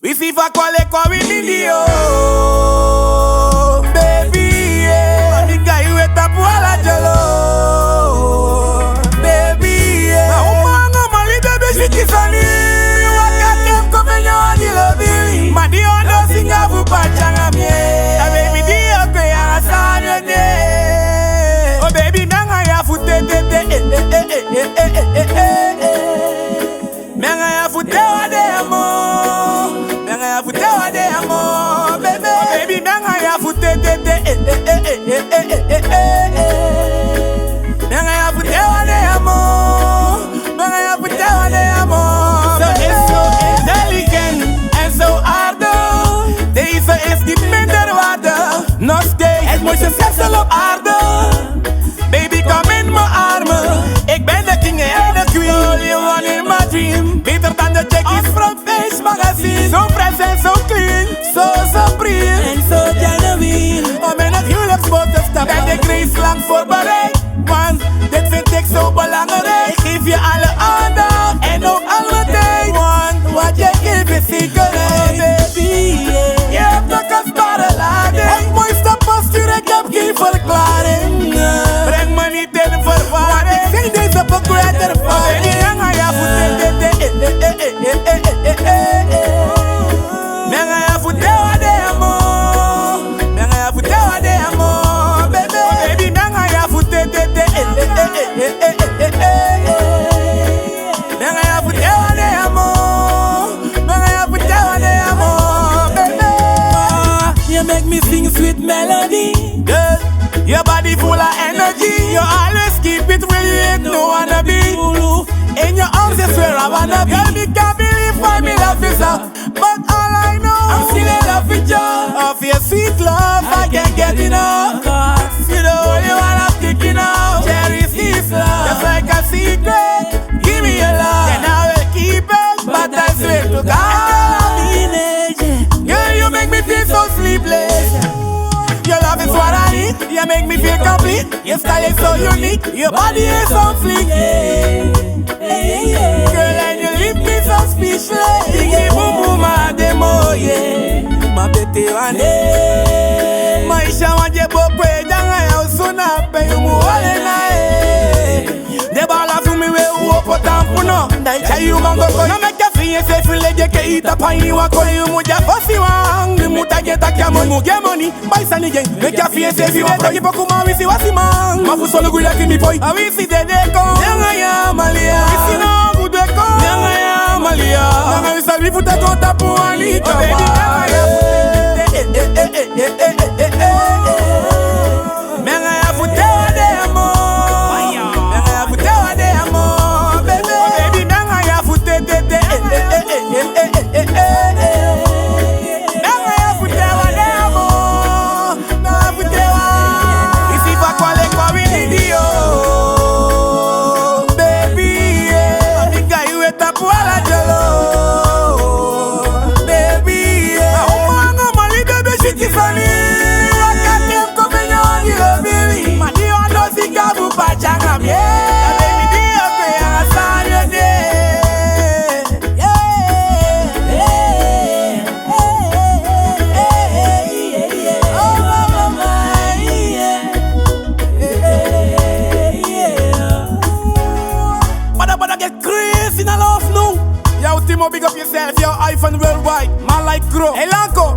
We see for kwa we video. Baby, yeah. The guy you wait up wala jalo. Baby, yeah. Ma umanga mali baby shiki sani. Wakatem komenya wadi lobi. Ma di ondo singa vupa changa mie. A baby di okwe ya sanya de. Oh baby nanga ya fute te te Menga ya fute wa de amo. Menga ya fute wa de amo, baby. Oh baby, menga ya fute te te Menga ya fute wa de amo. Menga ya fute wa de amo. So it's so intelligent and so aardig. Deze is niet minder waardig. Nog steeds het mooiste schepsel op aarde. Baby, kom in mijn armen. Ik ben de king en de queen. Only one in my dream. Beter dan de checkies from Face Magazine. So fresh en so clean. So supreme. En so genuine. Om in het huwelijksboot te stappen. Ben ik race lang voorbereid. Want dit vind ik zo belangrijk. Ik geef je alle aandacht. En ook alle tijd. Want wat je geeft is zeker. Oh baby, yeah. Je hebt de kostbare lading. Het mooiste postuur, ik heb geen verklaring. Breng me niet in verwarring. Want ik zie deze bekwet ervaring. Baby, menga ya fute Menga ya fute wa de amo. Menga ya fute wa de amo, baby. Baby, menga ya fute Menga ya fute wa de amo. Menga ya fute wa de amo, baby. You make me sing sweet melody. Girl, your body full of energy. You always keep it where you ain't no wanna be. In your arms is where I wanna be. Girl, me can't believe why me love is up. But all I know, I'm still in love with you. Of your sweet love, I can't get enough. You're the only one I'm thinking of. Cherish this love, just like a secret. Give me your love, and I will keep it. But I swear to God, girl, you make me feel so sleepless. Your love is what I need. You make me feel complete. Your style is so unique. Your body is so fleek. Girl, and you leave me so speechless. Digi boom boom ma demo, yeah. Ma bete wane. Ma isha wanje bokwe janga ya usuna pe yumu wale na de bala fumi we uopo tampuno. Daicha yu mango ko no make ya fiye se file je ke ita pani wa ko yumu ja fosi wang. Muta geta kya mu ge money. Baisa ni gang make ya fiye se fiwa ko kipo kuma wisi wasi man. Ma fu solo guya kimi boy. A wisi de deko. Janga ya malia. Wisi no budeko. Janga ya malia. Janga wisa mi futa konta pu ani kama. Oh baby, janga ya Menga ya fute wa de amo. Menga ya fute wa de amo, baby. Oh baby, menga ya fute Menga ya fute wa de amo. Menga ya fute wa. Isi fa kwa we video. Baby, yeah. The guy you wait up wala jalo. Baby, yeah. Ma umanga mali baby shiki sani. Big up yourself, your iPhone worldwide. Man like Grow. Hey Lanko,